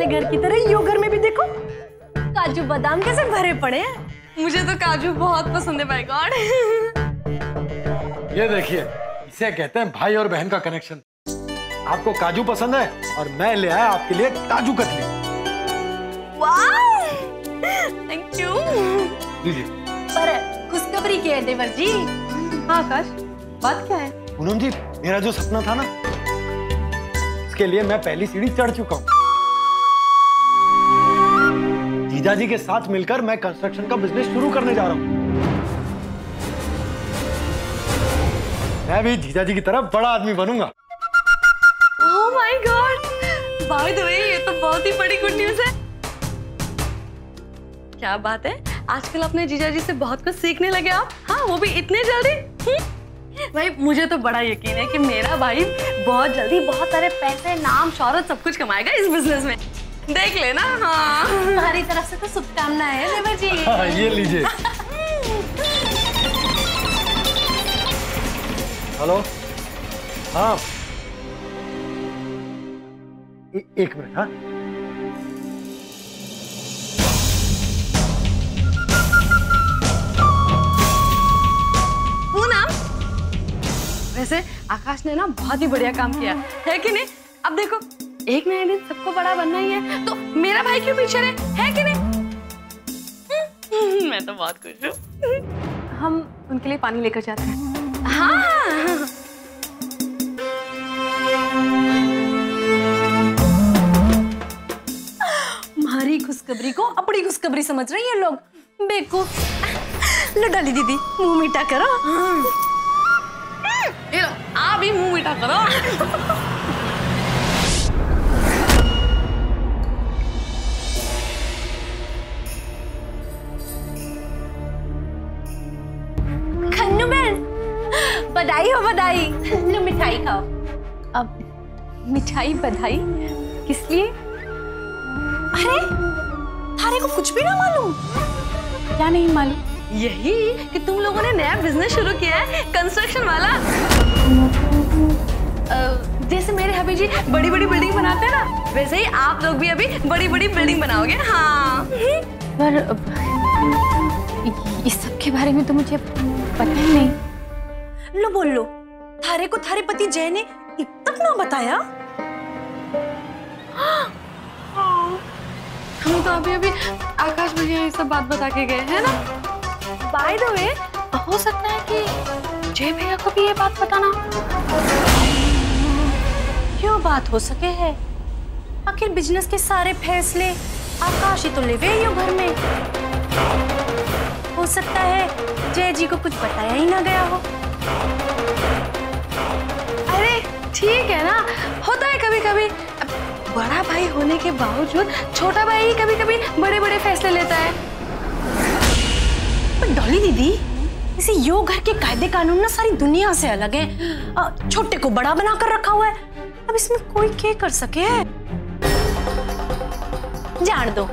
अपने घर की तरह यो घर में भी देखो काजू बादाम कैसे भरे पड़े हैं। मुझे तो काजू बहुत पसंद है, बाय गॉड। ये देखिए, इसे कहते हैं भाई और बहन का कनेक्शन। आपको काजू पसंद है और मैं ले आया आपके लिए काजू कतली। वाह, थैंक यू। लीजिए। पर खुशखबरी की है देवर जी। हाँ आकाश, बात क्या है? पूनम जी, मेरा जो सपना था ना, उसके लिए मैं पहली सीढ़ी चढ़ चुका हूँ। जीजा जी के साथ मिलकर मैं कंस्ट्रक्शन का बिजनेस शुरू करने जा रहा हूँ। मैं भी जीजा जी की तरह बड़ा आदमी बनूंगा। Oh my God, by the way ये तो बहुत ही बड़ी गुड न्यूज़ है। क्या बात है, आजकल अपने जीजा जी से बहुत कुछ सीखने लगे आप। हाँ, वो भी इतने जल्दी। भाई मुझे तो बड़ा यकीन है कि मेरा भाई बहुत जल्दी बहुत सारे पैसे, नाम, शौहरत सब कुछ कमाएगा इस बिजनेस में। देख लेना। हाँ, तुम्हारी तरफ से तो शुभकामनाएं हैं देवर जी। हाँ, ये लीजिए। हेलो। हाँ, एक मिनट। हाँ, वैसे आकाश ने ना बहुत ही बढ़िया काम किया है कि नहीं? अब देखो, एक नए दिन सबको बड़ा बनना ही है, तो मेरा भाई क्यों पीछे रहे, है कि नहीं? मैं तो बहुत खुश हूँ। हम उनके लिए पानी लेकर जाते हैं। हाँ। हमारी खुशखबरी को अपनी खुशखबरी समझ रही है लोग। बेवकूफ। लो डाली दीदी, मुंह मीठा करो। ये लो, आप भी मुंह मीठा करो। खन्नू बहन, बधाई हो बधाई। लो मिठाई खाओ। अब मिठाई बधाई किस लिए? अरे थारे को कुछ भी ना मालूम? क्या नहीं मालूम? यही कि तुम लोगों ने नया बिजनेस शुरू किया है, कंस्ट्रक्शन वाला। जैसे मेरे हबी जी बड़ी बड़ी बिल्डिंग बनाते हैं ना, वैसे ही आप लोग भी अभी बड़ी बड़ी बिल्डिंग बनाओगे। हाँ, पर इस सब के बारे में तो मुझे पता ही नहीं। लो बोल लो, थारे को थारे पति जय ने अब तक ना बताया? हम तो अभी अभी आकाश भैया ये सब बात बता के गए हैं ना। बाय द वे, हो सकता है कि जय भैया को भी ये बात बताना। क्यों बात हो सके है? आखिर बिजनेस के सारे फैसले आकाश ही तो लेवे यो घर में। हो सकता है जय जी को कुछ बताया ही ना गया हो। अरे ठीक है ना, होता है कभी कभी। बड़ा भाई होने के बावजूद छोटा भाई ही कभी कभी बड़े बड़े फैसले लेता है। पर डॉली दीदी, इसे यो घर के कायदे कानून ना सारी दुनिया से अलग है। छोटे को बड़ा बनाकर रखा हुआ है, अब इसमें कोई क्या कर सके है? जान दो,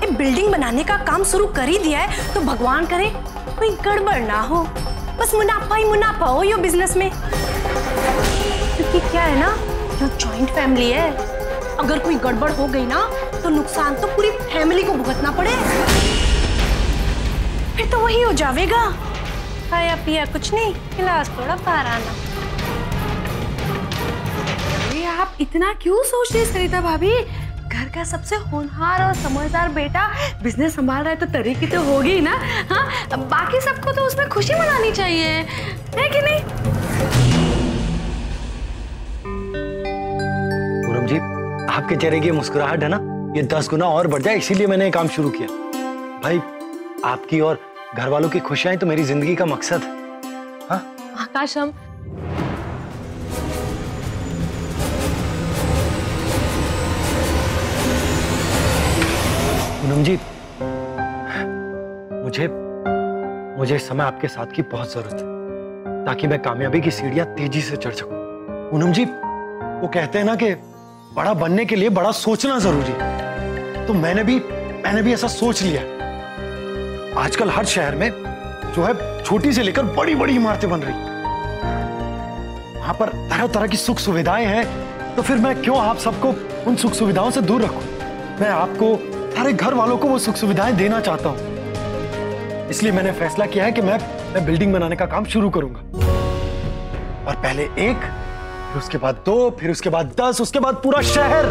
ये बिल्डिंग बनाने का काम शुरू कर ही दिया है तो भगवान करे कोई गड़बड़ ना हो, बस मुनाफा ही मुनाफा हो यो बिजनेस में। क्योंकि क्या है ना, जो जॉइंट फैमिली है, अगर कोई गड़बड़ हो गई ना तो नुकसान तो पूरी फैमिली को भुगतना पड़े। फिर तो वही हो जाएगा, खाया पिया कुछ नहीं, इलाज थोड़ा पाराना। अरे आप इतना क्यों सोच रही सरिता भाभी? घर का सबसे होनहार और समझदार बेटा बिजनेस संभाल रहा है तो तरीके तो होगी ही ना। हाँ, बाकी सबको तो उसमें खुशी मनानी चाहिए, है कि नहीं? पूनम जी, आपके चेहरे की मुस्कुराहट है ना, ये 10 गुना और बढ़ जाए, इसीलिए मैंने ये काम शुरू किया। भाई, आपकी और घर वालों की खुशियां तो मेरी जिंदगी का मकसद है। हाँ आकाश, हम पूनम जी, मुझे इस समय आपके साथ की बहुत जरूरत है ताकि मैं कामयाबी की सीढ़ियां तेजी से चढ़ सकूं। पूनम जी, वो कहते हैं ना कि बड़ा बनने के लिए बड़ा सोचना जरूरी है, तो मैंने भी ऐसा सोच लिया। आजकल हर शहर में जो है छोटी से लेकर बड़ी बड़ी इमारतें बन रही, वहां पर तरह तरह की सुख सुविधाएं हैं, तो फिर मैं क्यों आप सबको उन सुख सुविधाओं से दूर रखूं? मैं आपको, सारे घर वालों को वो सुख सुविधाएं देना चाहता हूँ। इसलिए मैंने फैसला किया है कि मैं बिल्डिंग बनाने का काम शुरू करूंगा। और पहले एक, फिर उसके बाद 2, फिर उसके बाद 10, उसके बाद पूरा शहर।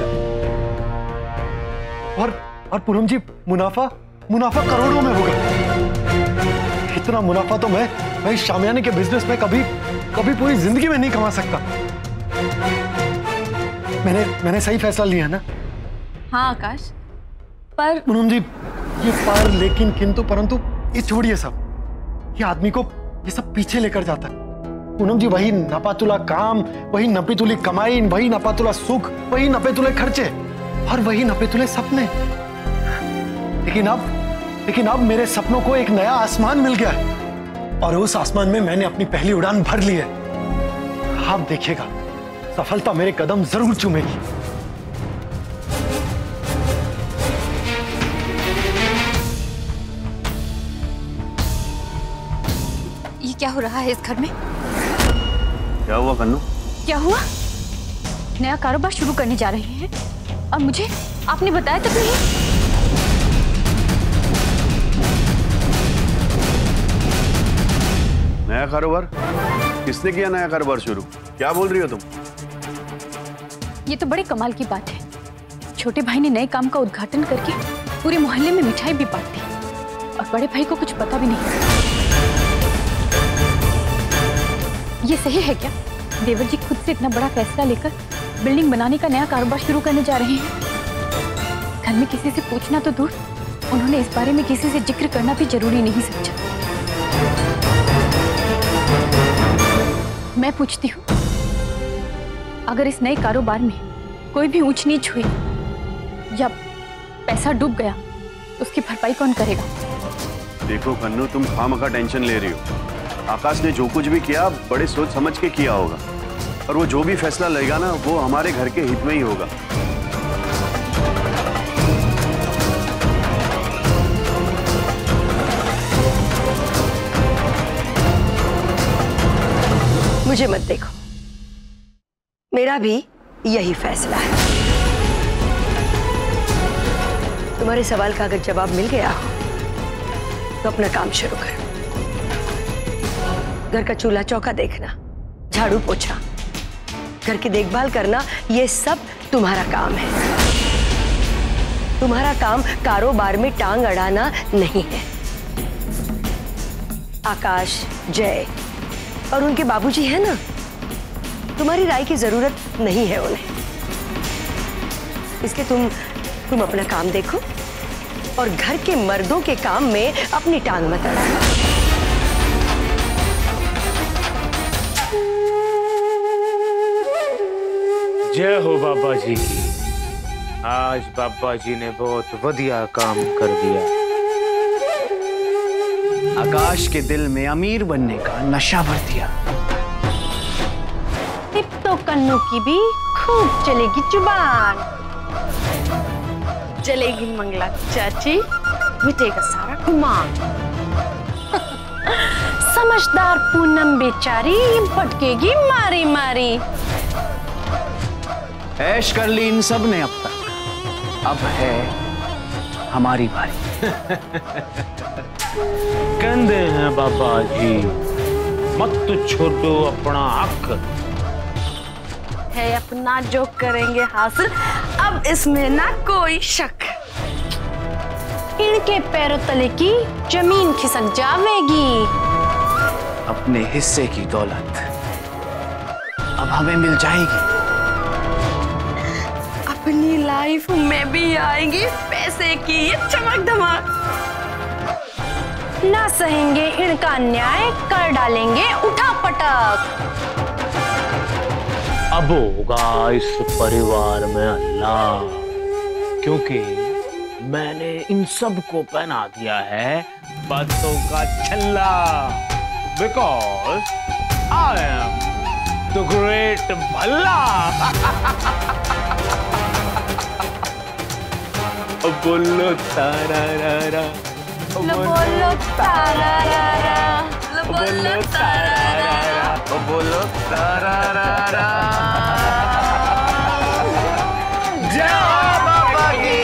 और पूनम जी, मुनाफा करोड़ों में होगा। इतना मुनाफा तो मैं इस शामियाने के बिजनेस में कभी पूरी जिंदगी में नहीं कमा सकता। मैंने सही फैसला लिया ना? हाँ आकाश, पर पूनम जी, ये पर, लेकिन, किंतु, परंतु ये छोड़िए सब। ये आदमी को ये सब पीछे लेकर जाता है। पूनम जी, वही नपातुला काम, वही नपीतुली कमाई, वही नपातुला सुख, वही नपेतुले खर्चे और वही नपेतुले सपने। लेकिन अब मेरे सपनों को एक नया आसमान मिल गया है और उस आसमान में मैंने अपनी पहली उड़ान भर ली है। आप देखिएगा, सफलता मेरे कदम जरूर चूमेगी। ये क्या हो रहा है इस घर में? क्या हुआ कन्नू? क्या हुआ? नया कारोबार शुरू करने जा रहे हैं और मुझे आपने बताया तक नहीं। नया कारोबार? किसने किया नया कारोबार शुरू? क्या बोल रही हो तुम? ये तो बड़े कमाल की बात है। छोटे भाई ने नए काम का उद्घाटन करके पूरे मोहल्ले में मिठाई भी बांट दी और बड़े भाई को कुछ पता भी नहीं। ये सही है क्या? देवर जी खुद से इतना बड़ा फैसला लेकर बिल्डिंग बनाने का नया कारोबार शुरू करने जा रहे हैं। घर में किसी से पूछना तो दूर, उन्होंने इस बारे में किसी से जिक्र करना भी जरूरी नहीं समझा। मैं पूछती हूँ, अगर इस नए कारोबार में कोई भी ऊंच नीच हुई या पैसा डूब गया तो उसकी भरपाई कौन करेगा? देखो कन्नू, तुम खामखा टेंशन ले रही हो। आकाश ने जो कुछ भी किया बड़े सोच समझ के किया होगा और वो जो भी फैसला लेगा ना, वो हमारे घर के हित में ही होगा। मुझे मत देखो, मेरा भी यही फैसला है। तुम्हारे सवाल का अगर जवाब मिल गया हो तो अपना काम शुरू करो। घर का चूल्हा चौका देखना, झाड़ू पोछा, घर की देखभाल करना, ये सब तुम्हारा काम है। तुम्हारा काम कारोबार में टांग अड़ाना नहीं है। आकाश, जय और उनके बाबूजी है ना, तुम्हारी राय की जरूरत नहीं है उन्हें। इसलिए तुम अपना काम देखो और घर के मर्दों के काम में अपनी टांग मत अड़ाना। जय हो बाबा जी की। आज बाबा जी ने बहुत बढ़िया काम कर दिया। आकाश के दिल में अमीर बनने का नशा भर दिया। अब तो कन्नू की भी खूब चलेगी जुबान। चलेगी मंगला चाची, मिटेगा सारा गुमान। समझदार पूनम बेचारी भटकेगी मारी मारी। ऐश कर ली इन सब ने अब तक, अब है हमारी बारी। कहते हैं बाबा जी, मत छोड़ो अपना हक। है अपना जो करेंगे हासिल, अब इसमें ना कोई शक। इनके पैरों तले की जमीन खिसक जावेगी। अपने हिस्से की दौलत अब हमें मिल जाएगी। अपनी लाइफ में भी आएगी पैसे की ये चमक धमक। ना सहेंगे इनका अन्याय, कर डालेंगे उठा पटक। अब होगा इस परिवार में अल्लाह, क्योंकि मैंने इन सब को पहना दिया है बातों का छल्ला। Because I am the great Bhalla. बोलो तारारा, बोलो तारारा, बोलो तारारा, बोलो तारारा। जय बाबा की।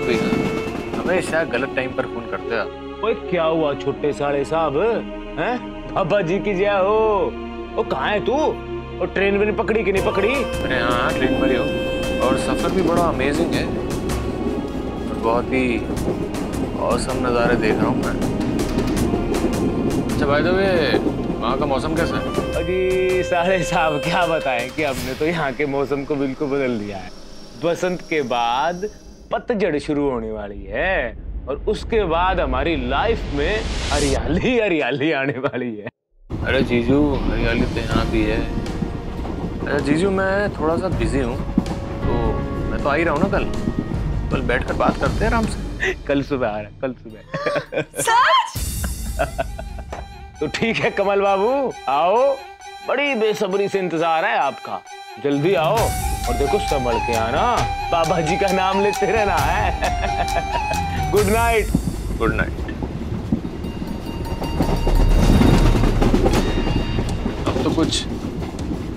आप भी ना हमेशा गलत टाइम पर फोन करते हो। ओए क्या हुआ छोटे साले साहब, हैं? बाबा जी की जय हो। वो कहाँ है तू? और ट्रेन में पकड़ी कि नहीं पकड़ी? अरे हाँ, ट्रेन में ही हो और सफर भी बड़ा अमेजिंग है और बहुत ही औसम नज़ारे देख रहा हूँ मैं। अच्छा भाई, तो ये वहाँ का मौसम कैसा है? अजी साले साहब क्या बताएं कि हमने तो यहाँ के मौसम को बिल्कुल बदल दिया है। बसंत के बाद पतझड़ शुरू होने वाली है और उसके बाद हमारी लाइफ में हरियाली हरियाली आने वाली है। अरे जीजू, हरियाली तो यहाँ भी है। अरे जीजू, मैं थोड़ा सा बिजी हूँ तो मैं तो आ ही रहा हूँ ना कल बैठकर बात करते हैं आराम से। कल सुबह आ रहा है, कल सुबह। सच? तो ठीक है कमल बाबू, आओ, बड़ी बेसब्री से इंतजार है आपका। जल्दी आओ और देखो संभल के आना, बाबा जी का नाम लेते रहना है। Good night. Good night. अब तो कुछ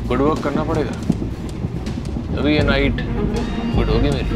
गुड वर्क करना पड़ेगा, तभी ये नाइट गुड होगी मेरी।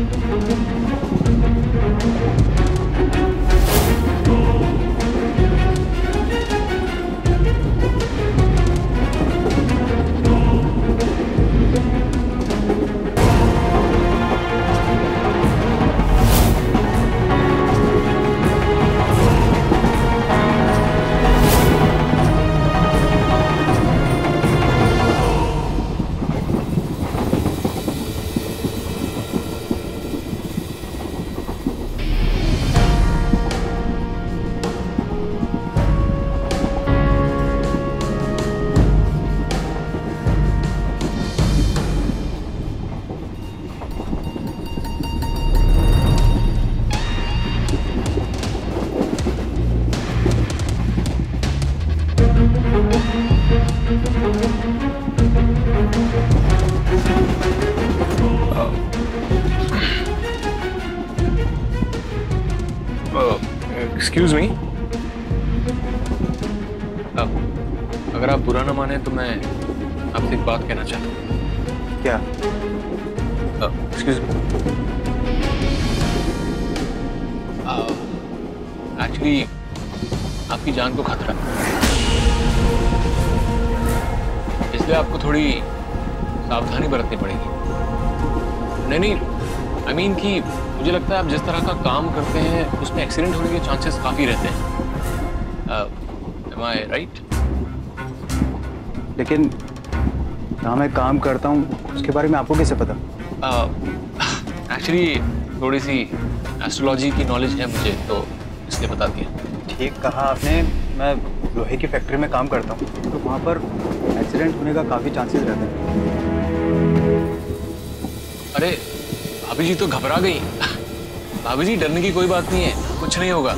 एक्सक्यूज मी, अगर आप बुरा ना माने तो मैं आपसे एक बात कहना चाहता हूँ। क्या? एक्सक्यूज मी, एक्चुअली आपकी जान को खतरा है, इसलिए आपको थोड़ी सावधानी बरतनी पड़ेगी। नहीं, आई मीन कि मुझे लगता है आप जिस तरह का काम करते हैं उसमें एक्सीडेंट होने के चांसेस काफ़ी रहते हैं। Am I right? लेकिन जहाँ मैं काम करता हूँ उसके बारे में आपको कैसे पता? एक्चुअली थोड़ी सी एस्ट्रोलॉजी की नॉलेज है मुझे, तो इसलिए बता दिया। ठीक कहा आपने। मैं लोहे की फैक्ट्री में काम करता हूँ तो वहाँ पर एक्सीडेंट होने का काफ़ी चांसेस रहते हैं। अरे भाभी जी तो घबरा गई। भाभी जी, डरने की कोई बात नहीं है, कुछ नहीं होगा।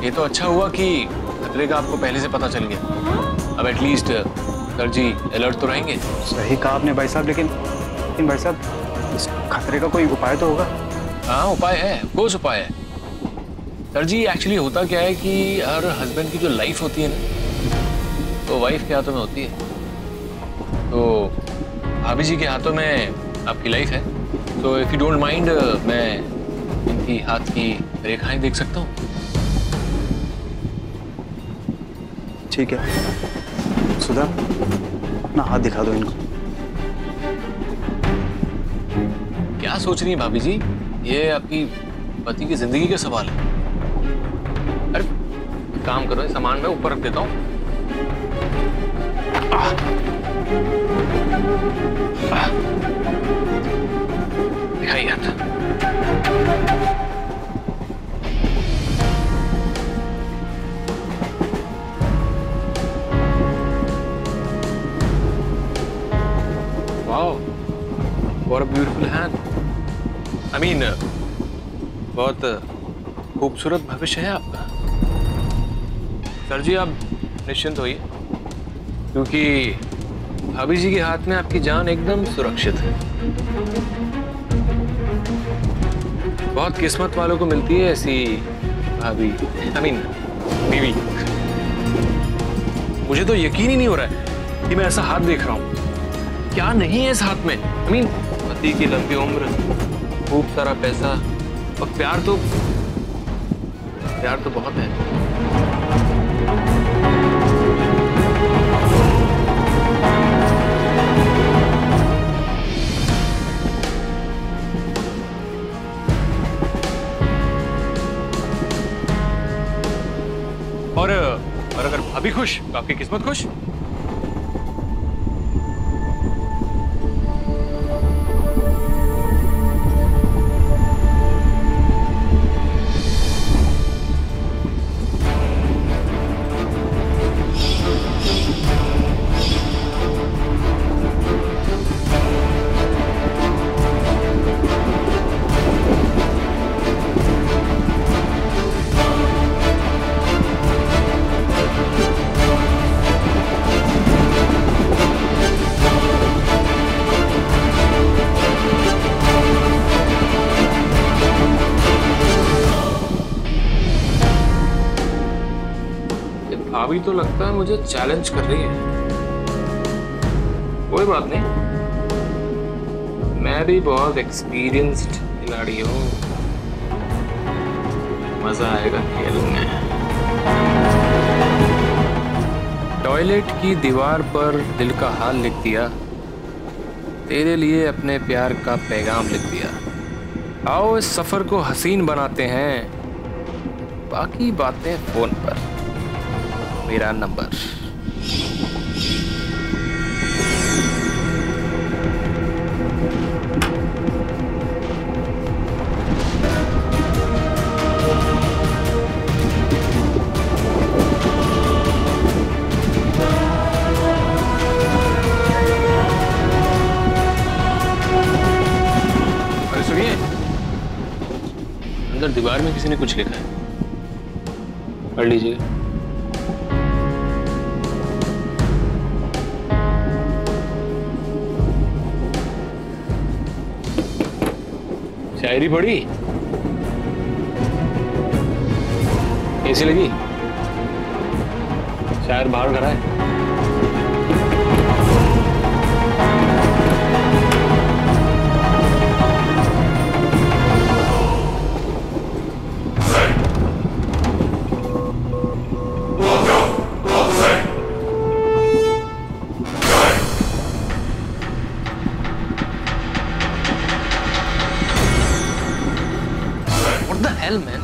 ये तो अच्छा हुआ कि खतरे का आपको पहले से पता चल गया। अब एटलीस्ट सर जी अलर्ट तो रहेंगे। सही कहा आपने भाई साहब, लेकिन भाई साहब इस खतरे का कोई उपाय तो होगा? हाँ, उपाय है, कोई उपाय है। सर जी, एक्चुअली होता क्या है कि हर हस्बैंड की जो लाइफ होती है ना, तो वाइफ के हाथों में होती है। तो भाभी जी के हाथों में आपकी लाइफ है। तो इफ यू डोंट माइंड, मैं इनकी हाथ की रेखाएं देख सकता हूँ? ठीक है सुधा, अपना हाथ दिखा दो इनको। क्या सोच रही है भाभी जी? ये आपकी पति की जिंदगी का सवाल है। अरे काम करो, सामान मैं ऊपर रख देता हूँ। दिखाइए हाथ। Wow, what a beautiful hand. I mean, बहुत खूबसूरत भविष्य है आपका। सर जी, आप निश्चिंत होइए, क्योंकि भाभी जी के हाथ में आपकी जान एकदम सुरक्षित है। बहुत किस्मत वालों को मिलती है ऐसी भाभी, आई मीन बीवी। मुझे तो यकीन ही नहीं हो रहा है कि मैं ऐसा हाथ देख रहा हूँ। क्या नहीं है इस हाथ में? आई मीन, पति की लंबी उम्र, खूब सारा पैसा और प्यार तो बहुत है। और अगर भाभी खुश तो आपकी किस्मत खुश। भाभी तो लगता है मुझे चैलेंज कर रही है। कोई बात नहीं, मैं भी बहुत एक्सपीरियंस्ड खिलाड़ी हूँ, मजा आएगा खेल में। टॉयलेट की दीवार पर दिल का हाल लिख दिया, तेरे लिए अपने प्यार का पैगाम लिख दिया। आओ इस सफर को हसीन बनाते हैं, बाकी बातें फोन पर, मेरा नंबर। अरे सुनिए, अंदर दीवार में किसी ने कुछ लिखा है, पढ़ लीजिए। शायरी पढ़ी? कैसी लगी? शायर बाहर खड़ा है। मैन,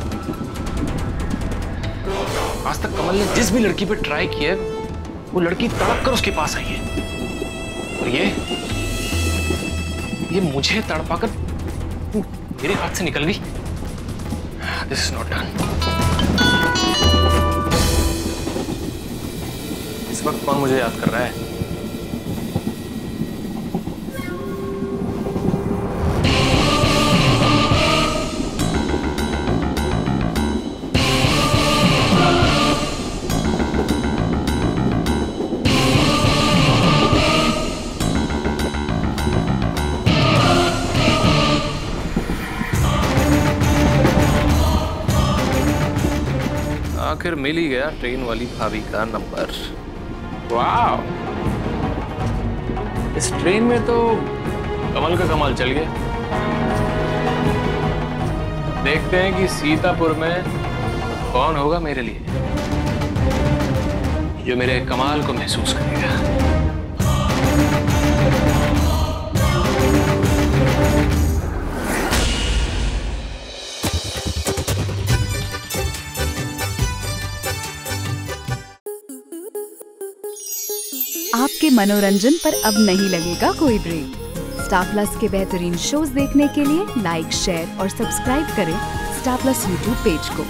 आज तक कमल ने जिस भी लड़की पे ट्राई किया वो लड़की तड़प कर उसके पास आई है, और ये मुझे तड़पाकर मेरे हाथ से निकल गई। This is not done. इस वक्त कौन मुझे याद कर रहा है? आखिर मिल ही गया ट्रेन वाली भाभी का नंबर। वाह, इस ट्रेन में तो कमल का कमाल चल गया। देखते हैं कि सीतापुर में कौन होगा मेरे लिए, जो मेरे कमाल को महसूस करेगा। आपके मनोरंजन पर अब नहीं लगेगा कोई ब्रेक। स्टार प्लस के बेहतरीन शोज देखने के लिए लाइक, शेयर और सब्सक्राइब करें स्टार प्लस यूट्यूब पेज को।